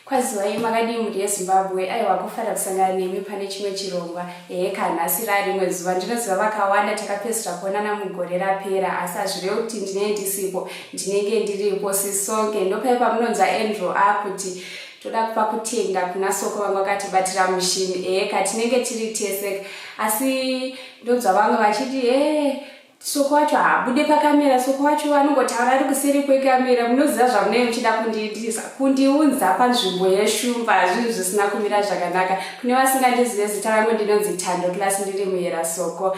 Kwaziwa imakadi muri yeZimbabwe aiwa kufara kusangana nemi pane chimwe chirongwa kana sirari mwezuva ndinoziva vakawanda takapesera kuonana mugore rapera asi hazvirevi kuti ndinenge ndisipo ndinenge ndiripo sisonke ndopaipa munonzwa Andrew akuti toda kupa kutenda kuna soko vangu vakatibatira mushini katinenge tiri tese asi ndonzwa vamwe vachiti soko wacho habude pakamera soko wacho anongotaura ari kuseri kwekamera munoziva zvamunenge muchida kundiunza panzvimbo yeshumba zvinhu zvisina kumira zvakanaka kune vasingandizive zita rangu ndinonzi Thando klasi ndiri muyera soko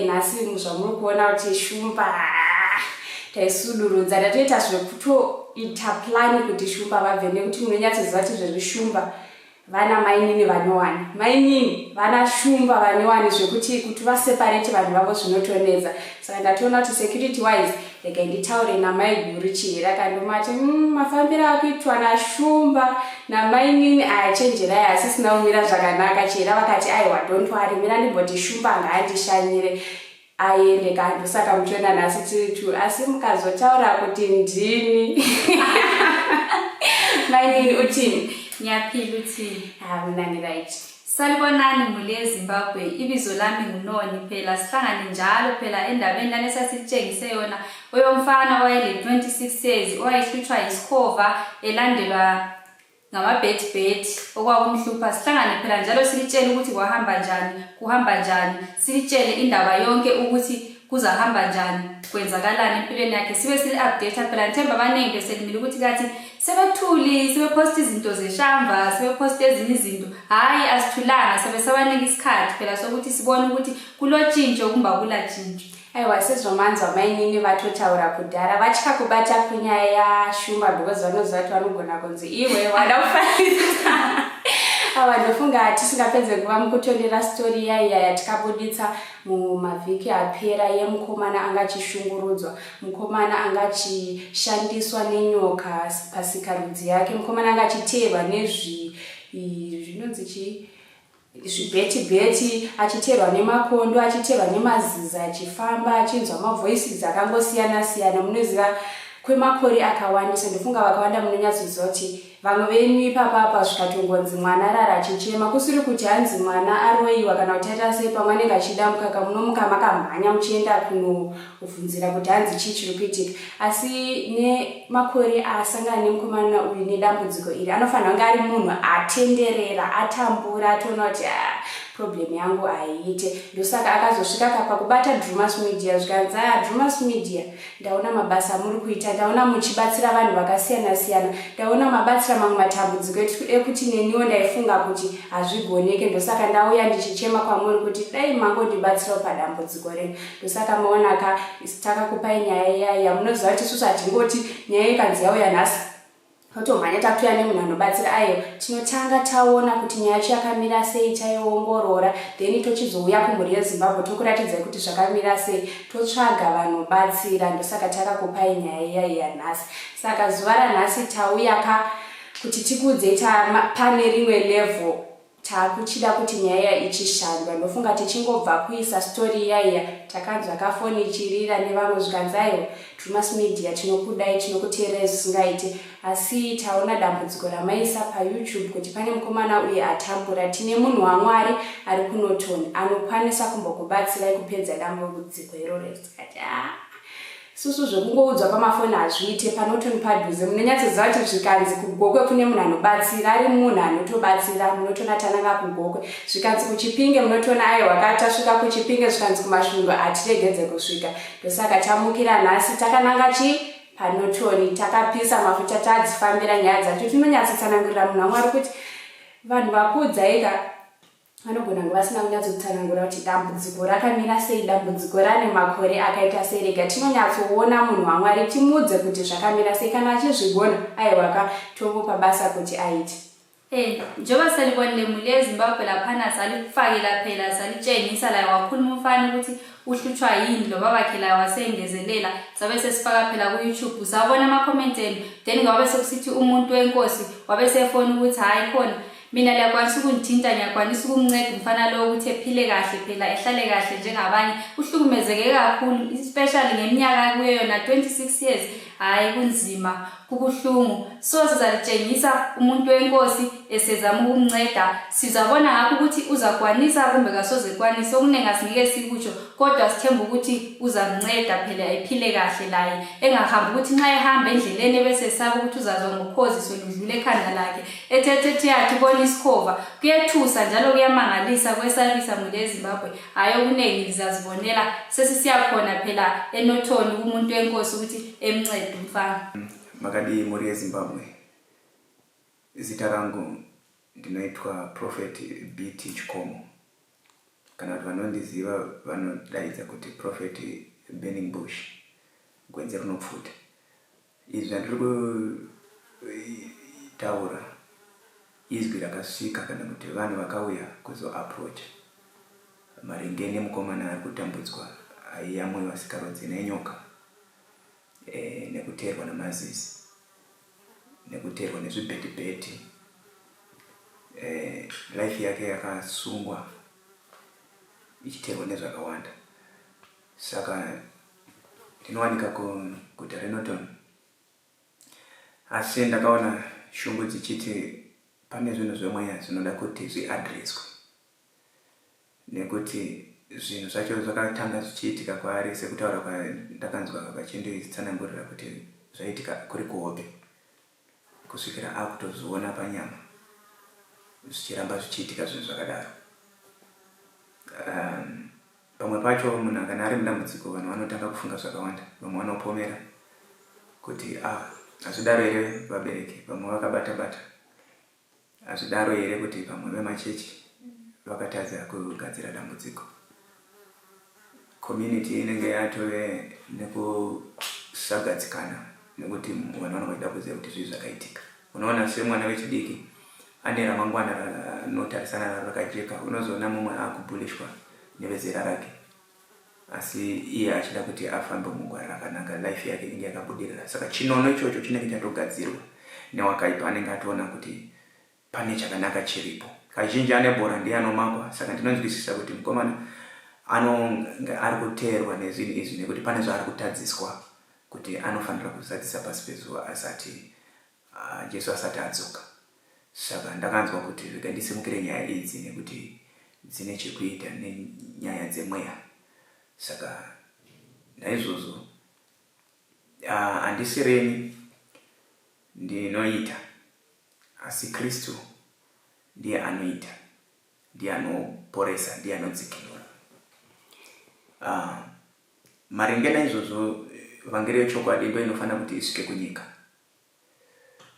nhasi zvamuri kuona kuti shumba taisudurudza ndatoita zvekutoita plani kuti shumba vabve nekuti munonyatsoziva kuti zvezvishumba vana mainini vanowani mainini vana shumba vanewani zvekuti vaseparate vanhu vavo zvinotonedza saka ndatoona kuti security wise regai nditaure namai guru chihera kandomati mafambiro akuitwa nashumba namainini achenjerai asi sina kumira zvakanaka chihera vakati aiwa don't worry mira ndimboti shumba ngaandishanyire aende kanto saka muchiona nhasi tiri tu asi mukazotaura kuti ndini mainini utini Ngiyaphila uthini? Mnani right. Salibonani muli eZimbabwe. Ibizo lami nguNoni phela sihlangane njalo phela endabeni lana esasitshengise yona oyomfana owayele 26 years owayehlutshwa isikhova elandelwa ngama-bed okwakumhlupha. Sihlangane phela njalo silitshele ukuthi kuhamba njani silitshele indaba yonke ukuthi kuzahamba njani kwenzakalani empilweni yakhe sibe sili-update phela nithemba abaningi beselimile ukuthi kathi sebethuli sebeposta izinto zeshamba sebeposta ezinye izinto hayi asithulanga sebesabanika isikhathi phela sokuthi sibone ukuthi kulotshintsho kumba kulatshintsho. Aiwa sezvomanzwa mainini vatotaura kudhara vatya kubata kunyaya yashumba because vanoziva kuti vanogona kunzi iwe wada kufanisa awa ndofunga tisingapedze kuva mukutonera stori yaiya yatikabuditsa mumavhiki apera yemukomana angachishungurudzwa mukomana angachishandiswa nenyoka pasikarudzi yake mukomana angachiteerwa nezvinonzi zvibheti achiteerwa nemakondo achiteerwa nemazizi achifamba achinzwa mavoices akangosiyana-siyana munoziva kwemakore akawandisa ndofunga vakawanda munonyatsoziva kuti vamwe venyu ipapapa zvikatongonzi mwana rara achichema kusiri kuti hanzi mwana aroyiwa kana kuti aita sei pamwe anenge achida mukaka munomuka makamhanya muchienda kunobvunzira kuti hanzi chii chiri kuitika asi nemakore asangana nemukomana uyu nedambudziko iri anofanira kunge ari munhu atenderera atambura atoona kuti problem yangu aiite ndosaka akazosvika pakubata Drewmas media zvikanzi Drewmas media ndaona mabasa muri kuita ndaona muchibatsira vanhu vakasiyana-siyana ndaona mabatsira mamwe matambudziko ekuti neniwo ndaifunga kuti hazvigoneke ndosaka ndauya ndichichema kwamuri kuti dai mangondibatsirawo padambudziko renyu ndosaka maonaka takakupai nyaya iyaya munoziva kuti isusu hatingoti nyaya ikanzi yauya nhasi totomhanya tatuya nemunhu anobatsira ayo tinotanga taona kuti nyaya yacho yakamira sei taiongorora then tochizouya kumhuri yeZimbabwe tokuratidzai kuti zvakamira sei totsvaga vanobatsira ndosaka takakupai nyaya iyaiya nhasi saka zuva ranhasi tauya kuti tikuudzei pane rimwe level takuchida kuti nyaya ichishandwa ndofunga tichingobva kuisa stori iyaiya takanzwa kafoni ichirira nevamwe zvikanzayo Drewmas media tinokudai tinokuteerai zvisingaite asi taona dambudziko ramaisa paYouTube kuti pane mukomana uye atambura tine munhu waMwari ari kuNorton anokwanisa kumbokubatsirai kupedza dambudziko iroro tikati susu zvekungoudzwa pamafoni hazviite paNorton padhuze munonyatsoziva kuti zvikanzi kugokwe kune munhu anobatsira ari munhu anotobatsira munotona tananga kugokwe zvikanzi kuchipinge munotona ayo wakatasvika kuchipinge zvikanzi kumasvingo hatiregedze kusvika ndosaka tamukira nhasi takananga paNorton takapisa mafuta tadzifambira nyaya dzacho tinonyatsotsanangurira munhu waMwari kuti vanhu vakuudzaika vanogona kunge vasina kunyatsotsanangura kuti dambudziko rakamira sei dambudziko rane makore akaita sei rega tinonyatsoona munhu waMwari timudze kuti zvakamira sei kana achizvigona aiwa tomupa basa kuti aite. Njengoba salibonile muli eZimbabwe laphana salifakela phela salitshengisa la wakhuluma umfana ukuthi uhlutshwa yini lo babakhe la wasengezelela sabe sesifaka phela ku-YouTube sabona ama-comment enu then ngabe sekusithi umuntu wenkosi wabe sefona ukuthi hayi khona mina liyakwanisa ukungithinta ngiyakwanisa ukumnceda umfana lo ukuthi ephile kahle phela ehlale kahle njengabanye uhlukumezeke kakhulu especially ngeminyaka kuyo yona 26 years hayi kunzima kubuhlungu. So sizalitshengisa umuntu wenkosi esezama ukumnceda, sizabona ngakho ukuthi uzakwanisa kumbe kasoze kwanisa. Okuningi asingeke sikutsho, kodwa sithemba ukuthi uzamnceda phela ephile kahle laye, engahambi ukuthi nxa ehamba endleleni bese saba ukuthi uzazwa ngokhozi soludlule ekhanda lakhe ethethe yathi bona isikhova. Kuyethusa njalo kuyamangalisa kwesabisa mule Zimbabwe. Hayi okuningi lizazibonela sesisiyakhona phela eNorton kumuntu wenkosi ukuthi emncede umfana. Makadi muri Zimbabwe. Zita rangu ndinoitwa Prophet BT Chikomo. Kana vanondiziva vanodaidza kuti Prophet Burning Bush. Gwenze rinopfuta. Izvi zvandiri kutaura izwi rakasvika kana kuti vanhu vakauya kuzo approach maringe nemukomana ari kutambudzwa aiyamwiwa Sikarudzi nenyoka, nekuteerwa namazizi, nekuteerwa nezvibheti. Life yake yakasungwa ichiteerwa nezvakawanda. Saka ndinowanika kuguta reNorton, asi ndakaona shungu dzichiti pane zvinhu zvemweya zvinoda kuti zviadreswe, nekuti zvinhu zvacho zvakatanga zvichiitika kwaari sekutaura kwakandakanzwa vachinditsanangurira kuti zvaitika kuri kuhope kusvikira akutozviona panyama zvichiramba zvichiitika zvinhu zvakadaro. Pamwe pacho munhu kana ari mudambudziko vanhu vanotanga kufunga zvakawanda. Vamwe vanopomera kuti hazvidaro here vabereki, vamwe vakabata-bata, hazvidaro here kuti pamwe vemachechi vakatadza kugadzira dambudziko. Community inenge yatove nekusagadzikana nekuti vanhu vanoda kuziva kuti zvii zvakaitika. Unoona semwana wechidiki ane ramangwana rinotarisana rakajeka, unozoona mumwe akubhulishwa nevezera rake, asi iye achida kuti afambe mugwara rakanaka, life yake inge yakabudirira. Saka chinono ichocho chinenge chatogadzirwa newakaipa anenge atoona kuti pane chakanaka chiripo. Kazhinji ane bhora ndiye anomakwa. Saka ndinonzwisisa kuti mukomana anonge ari kuteerwa nezvinhu izvi nekuti pane zvaari kutadziswa kuti anofanira kuzadzisa pasi pezuva asati Jesu asati adzoka. Saka ndakanzwa kuti rega ndisimukire nyaya idzi nekuti dzine chekuita nenyaya dzemweya. Saka naizvozvo handisireni ndinoita, asi Kristu ndiye anoita, ndiye anoporesa, ndiye anodzikinura. Maringe naizvozvo vhangeri yechokwadi ndo inofanira kuti isvike kunyika,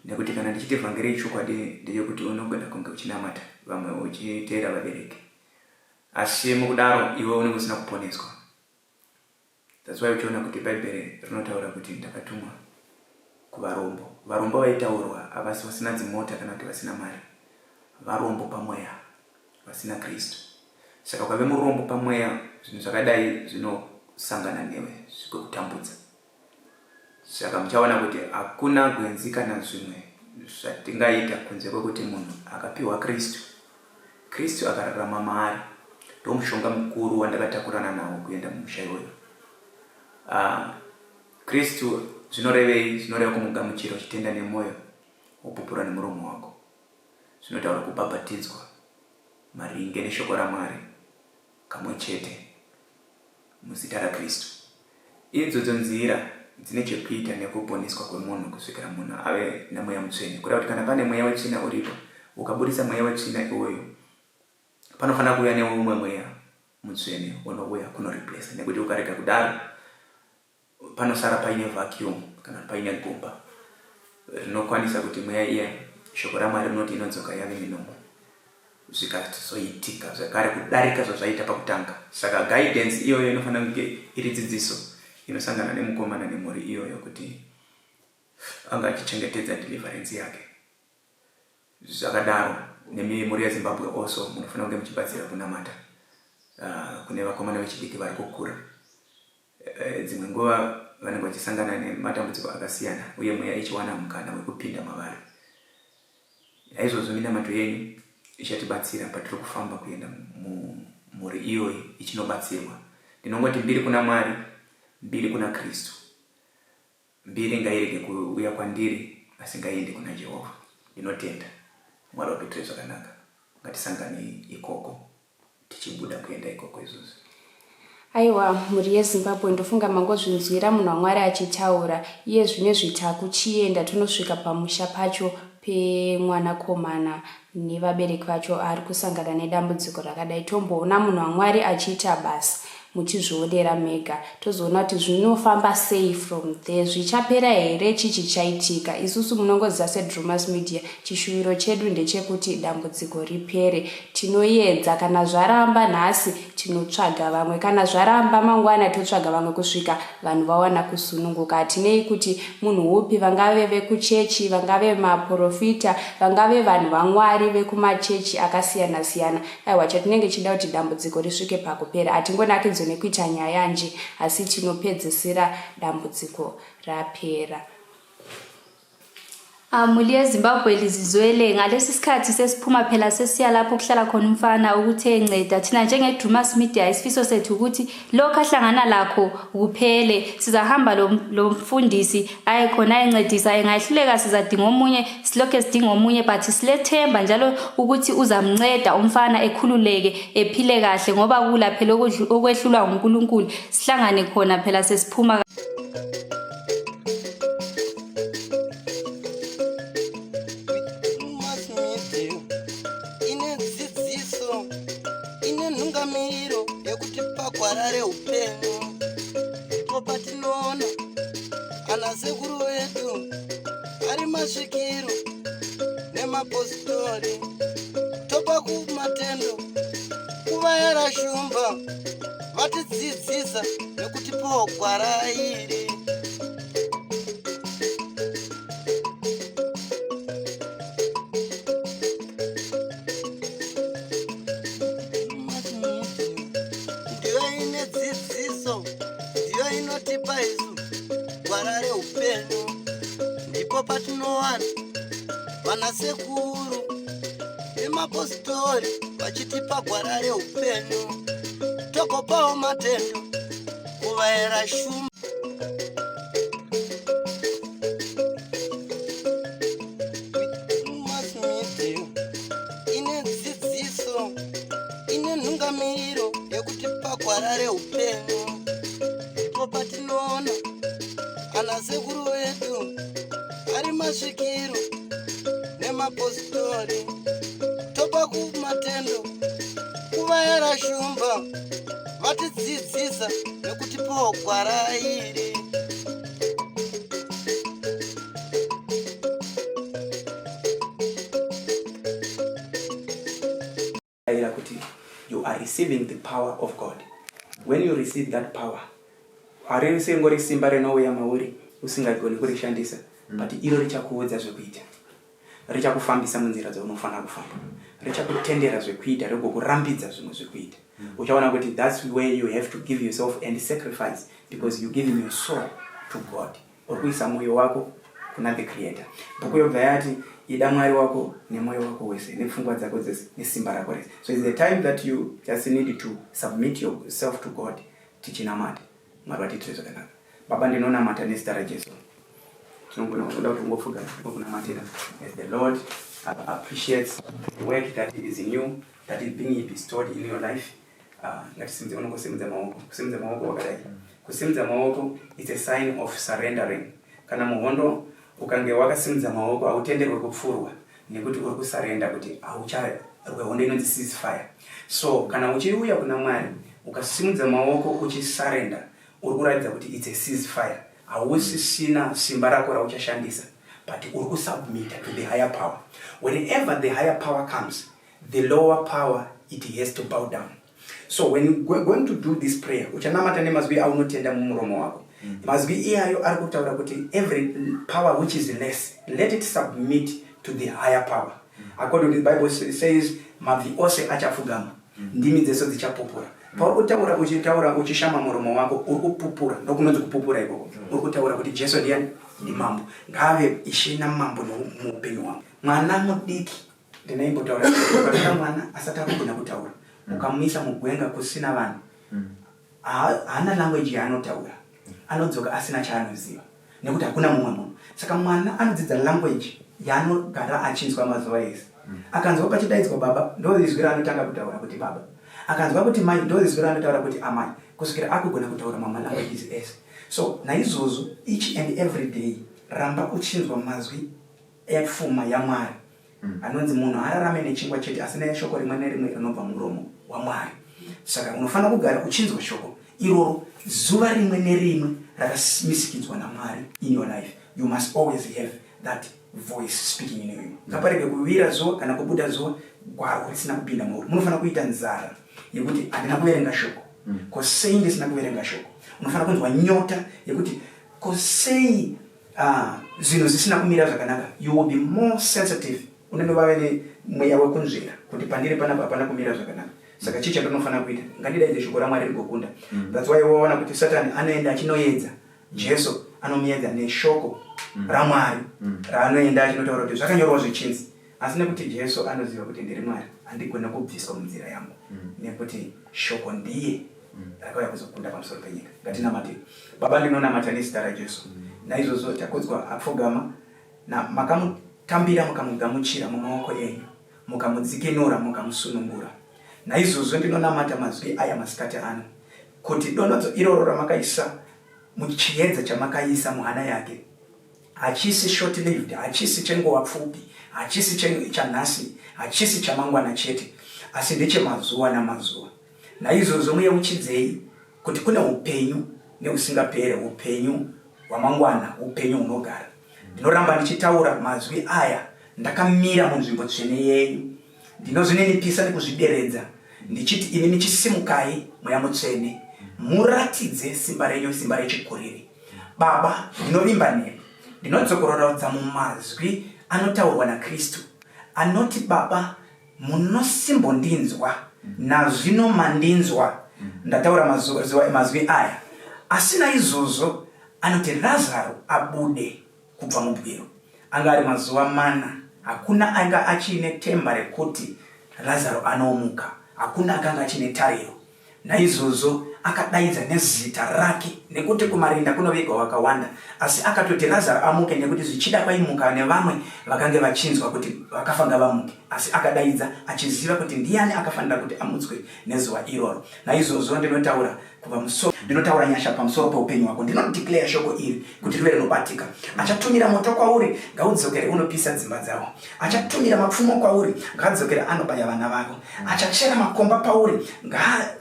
nekuti kana ndichiti vhangeri yechokwadi ndeyekuti unogona kunge uchinamata vamwe uchiteera vabereki, asi mukudaro iwe unenge usina kuponeswa. That's why uchiona kuti Bhaibheri rinotaura kuti ndakatumwa kuvarombo. Varombo vaitaurwa havasi vasina dzimota kana kuti vasina mari, varombo pamweya vasina Kristu. Saka ukave murombo pamweya, zvinhu zvakadai zvinosangana newe zvikutambudza. Saka muchaona kuti hakuna gwenzi kana zvimwe zvatingaita kunze kwekuti munhu akapiwa Kristu, Kristu akararama maari. Ndiwo mushonga mukuru wandakatakurana nawo kuenda mumusha iwoyo. Kristu zvinorevei? Zvinoreva kumugamuchira uchitenda nemwoyo wopupura nemuromo wako. Zvinotaura kubhabhatidzwa maringe neshoko raMwari kamwe chete muzita raKristu. Idzodzo nzira dzine chekuita nekuponeswa kwemunhu kusvikira munhu ave namweya mutsvene. Kureva kuti kana pane mweya wetsvina uripo, ukaburisa mweya wetsvina iwoyo, panofanira kuuya neumwe mweya mutsvene unouya kunoreplace, nekuti ukarega kudaro panosara paine vacuum kana paine gomba rinokwanisa kuti mweya iya shoko raMwari rinoti inodzoka yave minomo zvikazoitika zvakare kudarika zvazvaita pakutanga. Saka guidance iyoyo inofanira kunge iri dzidziso inosangana nemukomana nemhuri iyoyo kuti anga achichengetedza deliverance yake. Zvakadaro nemimhuri yeZimbabwe also munofanira kunge muchibatsira kunamata kune vakomana vechidiki vari kukura. Dzimwe nguva vanenge vachisangana nematambudziko akasiyana uye mweya ichiwana mukana wekupinda mavari. Naizvozvo minamato yenyu ichatibatsira patiri kufamba kuenda mumhuri iyoyi ichinobatsirwa. Ndinongoti mbiri kuna Mwari, mbiri kuna Kristu. mbiri ngairege kuuya kwandiri asi ngaende kuna Jehovha. Inotenda Mwari wapitire zvakanaka. Ngatisangane ikoko tichibuda kuenda ikoko izvozvo. Aiwa, mhuri yeZimbabwe ndofunga mangozvinzwira munhu waMwari achitaura. Iye zvine zvitaku chienda tonosvika pamusha pacho pemwanakomana nevabereki vacho ari kusangana nedambudziko rakadai. Tomboona munhu waMwari achiita basa muchizvionera mega. Tozoona kuti zvinofamba sei from there. Zvichapera here chichaitika. Isusu munongoziva seDrewmas Media chishuviro chedu ndechekuti dambudziko ripere. Tinoedza kana zvaramba nhasi tinotsvaga vamwe, kana zvaramba mangwana totsvaga vamwe kusvika vanhu vawana kusununguka. Hatinei kuti munhu upi, vangave vekuchechi, vangave maprofita, vangave vanhu vaMwari vekumachechi akasiyana siyana. Aiwa, chatinenge chida kuti dambudziko risvike pakupera. Hatingonakidzwe nekuita nyaya nje, asi tinopedzesera dambudziko rapera. Mhuri yeZimbabwe lizizwele ngalesi sikhathi sesiphuma phela sesiya lapho kuhlala khona umfana ukuthe enceda. Thina njengeDrewmas Media isifiso sethu ukuthi lokho ahlangana lakho kuphele. Sizahamba lo mfundisi aye khona encedisa, engahluleka sizadinga omunye, silokho sidinga omunye, but silethemba njalo ukuthi uzamnceda umfana ekhululeke ephile kahle, ngoba kula phela okwehlulwa uNkulunkulu. Sihlangane khona phela sesiphuma Kwarare upenyu ndipo patinoona anasekuru vedu ari masvikiro nemapositori, topa kumatendo kuvayera shumba vatidzidzisa nekutipawo gwara iri. Ndipo patinowana vanasekuru nemapositori vachitipa gwara reupenyu, togopawo matendo kuvayera shumba. Ine dzidziso, ine nhungamiriro yekutipa gwara reupenyu, ndipo patinoona anasekuru vedu ari masvikiro nemapositori, topa kumatendo kuvayera shumba vatidzidzisa nekutipawo gwara iri. You are receiving the power of God. When you receive that power, harisingori simba renouya mauri usingagoni kurishandisa, but iro richakuudza zvekuita, richakufambisa munzira dzaunofana kufamba, richakutendera zvekuita, rigokurambidza zvimwe zvekuita. Uchaona kuti that's where you have to give yourself and sacrifice, because you giving your soul to God. Urikuisa moyo wako kuna the Creator. Ndokuyobva yati ida Mwari wako nemoyo wako wese, nepfungwa dzako dzese, nesimba rako rese. So it's the time that you just need to submit yourself to God. Tichinamata Mwari watitire zvakanaka. Baba ndinonamata nezita raJesu. Tinokuda kuti ungofuga kunamatira as the Lord appreciates the work that is in you, that is being bestowed in your life. Ngatisimudze unongosimudza maoko. Kusimudza maoko wakadai. Kusimudza maoko is a sign of surrendering. Kana muhondo ukange wakasimudza maoko autenderwe kupfurwa nekuti uri kusarenda kuti hondo inonzi ceasefire. So kana uchiuya kuna Mwari ukasimudza maoko uchisarenda, uri kuratidza kuti it's a ceasefire. Hausisina simba rako rauchashandisa, but uri kusubmit to the higher power. Whenever the higher power comes, the lower power, it has to bow down. So when you're going to do this prayer, uchanamata nemazwi aunotenda mumuromo wako, mazwi iyayo ari kutaura kuti every power which is less, let it submit to the higher power. According to the Bible says, mabvi ose achafugama, ndimi dzeso dzichapupura. Pauri kutaura uchitaura uchishama muromo wako, uri kupupura, ndokunonzi kupupura ikoko. Uri kutaura kuti Jesu ndiani? Ndi mambo. Ngave ishina mambo muupenyu wangu. Mwana mudiki ndinaimbotaura kuti mwana asati akugona kutaura, ukamisa mugwenga kusina vanhu, haana language yaanotaura, anodzoka asina chaanoziva. nekuti hakuna mumwe munhu. Saka mwana anodzidza language yaanogara achinzwa mazuva ese. Akanzwa pachidaidzwa baba ndozizwi raanotanga kutaura kuti baba, akanzwa kuti mai ndozizwi raanotaura kuti amai, kusvikira akugona kutaura mama languages ese. So naizvozvo each and every day ramba uchinzwa mazwi epfuma yaMwari. Anonzi munhu haararame nechingwa chete asi neshoko rimwe nerimwe rinobva muromo waMwari. Saka unofanira kugara uchinzwa shoko iroro zuva rimwe nerimwe rakamisikidzwa naMwari in your life. You must always have that voice speaking in you. Kapareke kuvira zuva kana kubuda zuva gwaro risina kupinda mauri. Munofanira kuita nzara yekuti handina kuverenga shoko. Kosei ndisina kuverenga shoko. Unofanira kunzwa nyota yekuti kosei zvinhu zvisina kumira zvakanaka. You will be more sensitive. Unendova mweya wekunzvera kuti pandiri panapa hapana kumira zvakanaka. Saka chicha ndinofanira kuita. Ngandidaidze shoko raMwari rigokunda. That's why waona kuti Satani anoenda achinoedza. Jesu anomuedza neshoko raMwari raanoenda achinotaura kuti zvakanyorwa zvichinzi. Asi nekuti Jesu anoziva kuti ndiri Mwari handigona kubviswa munzira yangu. Nekuti shoko ndiye rakauya kuzokunda pamusoro penyika. Ngatinamate. Baba ndinonamata nezita raJesu. Naizvozvo takudzwa apfugama na makamutambira mukamugamuchira mumaoko enyu, mukamudzikinura mukamusunungura. Naizvozvo ndinonamata mazwi aya masikati ano kuti donodzo iroro ramakaisa muchiedza chamakaisa muhana yake hachisi short lived, hachisi chenguva pfupi, hachisi chanhasi, hachisi chamangwana chete, asi ndechemazuva namazuva. Naizvozvo muyeuchidzei kuti kune upenyu neusingapere, upenyu hwamangwana, upenyu hunogara. Ndinoramba ndichitaura mazwi aya ndakamira munzvimbo tsvene yenyu. Ndinozvininipisa nekuzvideredza ndichiti ini nichisimukai mweya mutsvene, muratidze simba renyu, simba rechikuriri. Baba, ndinovimba nemi, ndinodzokorora mumazwi anotaurwa naKristu anoti Baba munosimbondinzwa nazvino mandinzwa. Ndataura mazwi aya asi naizvozvo anoti Lazaro abude kubva mubwiro. Anga ari mazuva mana, hakuna anga achine temba rekuti Lazaro anomuka, hakuna akanga achine tariro. Naizvozvo akadaidza nezita rake nekuti kumarinda kunovigwa wakawanda, asi akatoti Lazaro amuke nekuti zvichida kwaimuka nevamwe vakange vachinzwa kuti vakafanga vamuke, asi akadaidza achiziva kuti ndiani akafanira kuti amutswe nezuva iroro. Naizvozvo ndinotaura kubva musoro, ndinotaura nyasha pamusoro peupenyu hwako. Ndinodeclare shoko iri kuti rive rinobatika. Achatumira moto kwauri ngaudzokere unopisa dzimba dzavo. Achatumira mapfumo kwauri ngadzokere anobaya vana vako. Achachera makomba pauri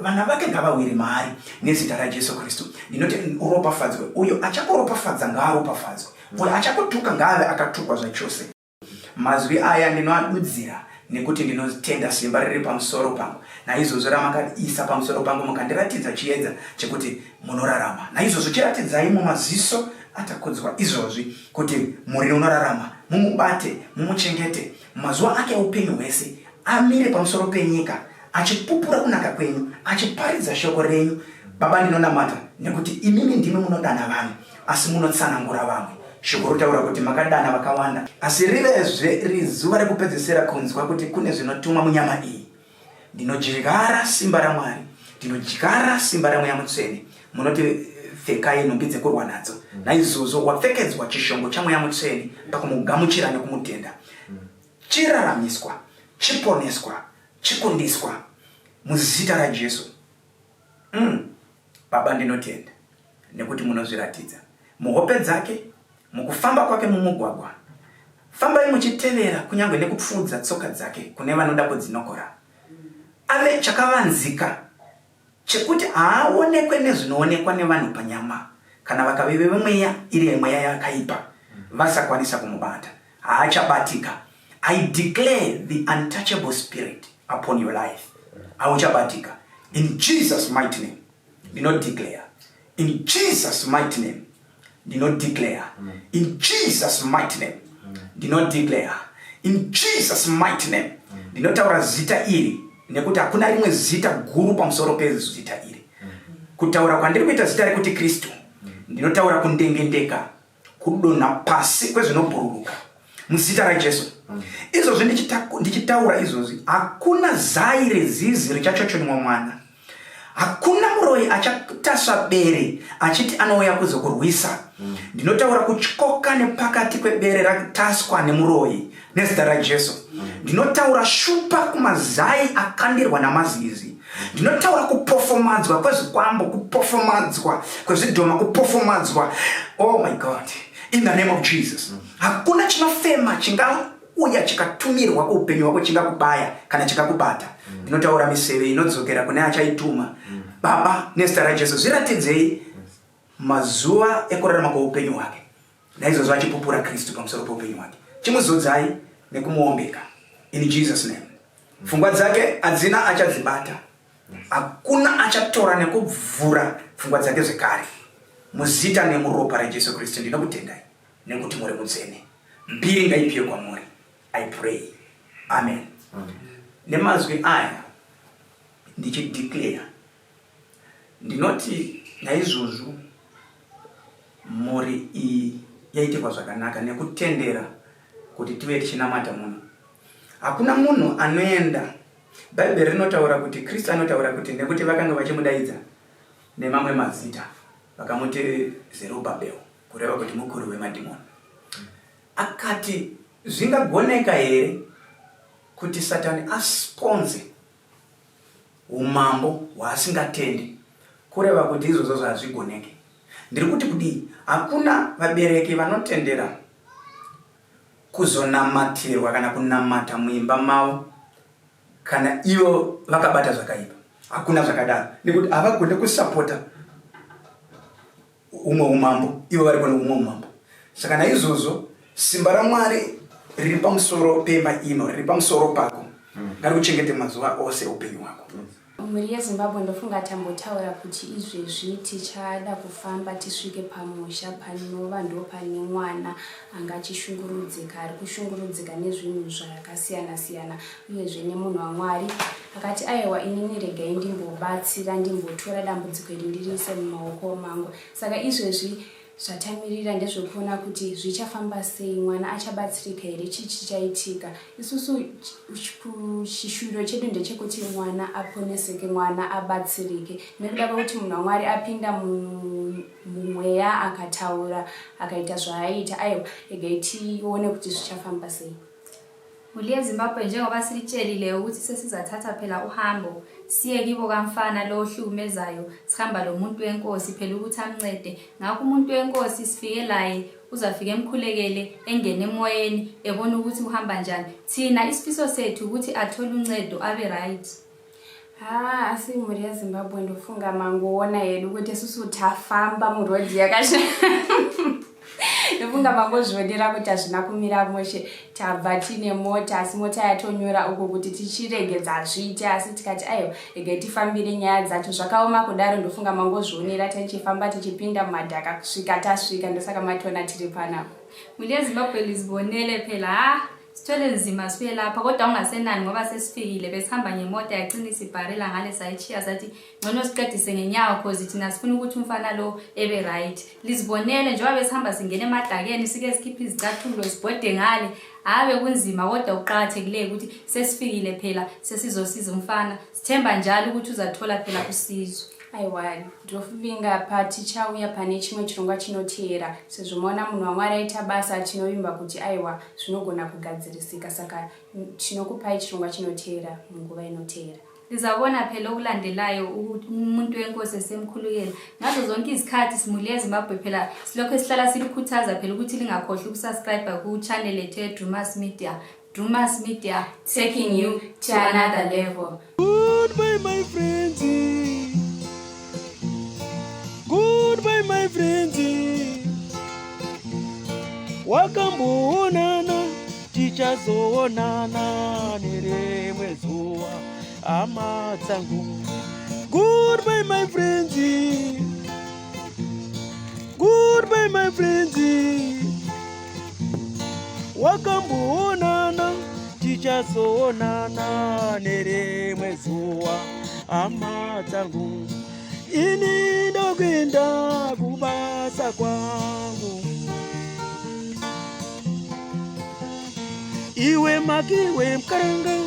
vana vake ngavawire maari nezita raJesu Kristu. Ndinoti uropafadzwe. Uyo achakuropafadza ngaaropafadzwe. Uyo achakutuka ngaave akatukwa zvachose. Mazwi aya ndinoadudzira nekuti ndinotenda simba riri pamusoro pangu. Naizvozvo ramakaisa pamusoro pangu mukandiratidza chiedza chekuti munorarama. Naizvozvo chiratidzai mumaziso atakudzwa izvozvi kuti muri unorarama, mumubate, mumuchengete mazuva ake upenyu hwese, amire pamusoro penyika achipupura kunaka kwenyu, achiparidza shoko renyu. Baba ndinonamata nekuti imimi ndimi munodana vanhu asi munotsanangura vamwe. Shoko rotaura kuti makadana vakawanda asi rivezve zuva rekupedzisira kunzwa kuti kune zvinotumwa munyama iyi. Ndinodyara simba raMwari, ndinodyara simba ramweya mutsvene. Munoti pfekai nhumbi dzekurwa nadzo. Naizvozvo wapfekedzwa chishongo chamweya mutsvene pakumugamuchira nekumutenda. Chiraramiswa, chiponeswa, chikundiswa muzita raJesu. Baba ndinotenda nekuti munozviratidza muhope dzake, mukufamba kwake mumugwagwa. Fambai muchitevera kunyange nekupfudza tsoka dzake kune vanoda kudzinokora. Ave chakavanzika chekuti haaonekwe nezvinoonekwa nevanhu panyama, kana vakavive mweya iri mweya yakaipa vasakwanisa kumubata, haachabatika. I declare the untouchable spirit upon your life. Hauchabatika. In Jesus' mighty name, do not declare. In Jesus' mighty name, do not declare. In Jesus' mighty name, do not declare. In Jesus' mighty name, do not taura zita iri nekuti hakuna rimwe zita guru pamusoro pezita iri. Kutaura kwandiri kuita zita rekuti Kristu, ndinotaura kundengendeka, kudonha pasi kwezvinobhururuka muzita raJesu. Izvozvi ndichitaura izvozvi, hakuna zai rezizi richachochonywa mwana, Hakuna muroyi achatasva bere achiti anouya kuzokurwisa. Ndinotaura kutyoka nepakati kwebere rataswa nemuroyi nezita raJesu. Ndinotaura shupa kumazai akandirwa namazizi. Ndinotaura kupofomadzwa kwezvikwambo, kupofomadzwa kwezvidhoma, kupofomadzwa. Oh my God, in the name of Jesus. Hakuna chinofema chingauya chikatumirwa kuupenyu hwako chingakubaya kana chikakubata. Ndinotaura miseve inodzokera kune achaituma. Baba, nezita raJesu, zviratidzei mazuva ekurarama kweupenyu hwake. Naizvozvo achipupura Kristu pamusoro poupenyu hwake. Chimuzodzai nekumuombeka. In Jesus name. Pfungwa dzake hadzina achadzibata. Hakuna achatora nekubvura pfungwa dzake zvekare. Muzita nemuropa raJesu Kristu ndinokutendai nekuti muri mutsvene. Mbiri ngaipiwe kwamuri. I pray. Amen. Nemazwi aya ndichideclare ndinoti naizvozvo muri iyi yaitirwa zvakanaka nekutendera kuti tive tichinamata munhu. Hakuna munhu anoenda. Bhaibheri rinotaura kuti, Kristu anotaura kuti nekuti vakanga vachimudaidza nemamwe mazita vakamuti Zerubabhel, kureva kuti mukuru wemadhimoni. Akati zvingagoneka here kuti Satani asponze umambo hwaasingatendi, kureva kuti izvozvo hazvigoneke. Ndiri kuti kudii? Hakuna vabereki vanotendera kuzonamatirwa kana kunamata muimba mavo kana ivo vakabata zvakaipa. Hakuna zvakadaro. Nekuti havagone kusapota umwe umambo ivo vari kune umwe umambo. Saka naizvozvo simba raMwari riri pamusoro pemba ino, riri pamusoro pako. Ngarikuchengete mazuva ose upenyu hwako. Muri yeZimbabwe ndofunga tambotaura kuti izvezvi tichada kufamba tisvike pamusha panova ndo pane mwana anga achishungurudzika, ari kushungurudzika nezvinhu zvakasiyana siyana, uyezve nemunhu waMwari akati aiwa inini regai ndimbobatsira, ndimbotora dambudziko iri ndiriise mumaoko mangu. Saka izvezvi zvatamirira ndezvekuona kuti zvichafamba sei, mwana achabatsirika here, chii chichaitika. Isusu chishuviro chedu ndechekuti mwana aponeseke, mwana abatsirike. Nekuda kwekuti munhu waMwari apinda mumweya akataura akaita zvaaita, aiwa regai tione kuti zvichafamba sei. Muli yeZimbabwe njengoba silitshelile ukuthi sesizathatha phela uhambo siye kibo kamfana lo ohlukumezayo, sihamba lo muntu wenkosi phela ukuthi amncede. Ngakho umuntu wenkosi sifike laye uzafika emkhulekele, engene emoyeni, ebona ukuthi uhamba njani. Thina isifiso sethu ukuthi athole uncedo abe right. Muri yeZimbabwe ndofunga mangoona yedu kuti susu tafamba murodhi yakasha. Ndofunga mangozvionera kuti hazvina kumira mushe. Tabva tine mota, asi mota yatonyora uko kuti tichiregedza zviite, asi tikati aiwa regai tifambire nyaya dzacho. Zvakaoma kudaro, ndofunga mangozvionera tichifamba tichipinda mumadhaka kusvika tasvika, ndosaka matona tiri panapo. Muli yeZimbabwe lizibonele phela sithole nzima sibuye lapha, kodwa ungasenani ngoba sesifikile. Besihamba ngemota yaqinisa ibharela ngale sayichiya sathi ngcono siqedise ngenyawo cause thina sifuna ukuthi umfana lo ebe right. Lizibonele njengoba besihamba singene emadakeni sike sikhipha izicathulo sibhode ngale. Ave kunzima kodwa uqhakathekile ukuthi sesifikile phela, sesizosiza umfana. Sithemba njalo ukuthi uzathola phela usizo. Aiwa, ndofinga pa tichauya pane chimwe chirongwa chinoteera. Sezvimoona munhu waMwari aita basa tinovimba kuti aiwa zvinogona kugadzirisika. Saka tinokupai chirongwa chinoteera munguva inoteera. Lizabona phela okulandelayo ukuthi umuntu wenkosi esemkhulukela. Ngazo zonke izikhathi simuli yeZimbabwe phela silokho sihlala silikhuthaza phela ukuthi lingakhohlwa ukusubscribe ku channel yethu Drewmas Media. Drewmas Media, taking you to another level. Goodbye my friends. Goodbye my friends. Wakamboonana tichazoonana nerimwe zuva hama dzangu. Goodbye my friends. Goodbye my friends. Wakamboonana tichazoonana nerimwe zuva hama dzangu. Ini ndokwenda kubasa kwangu. Iwe makiwe mkaranga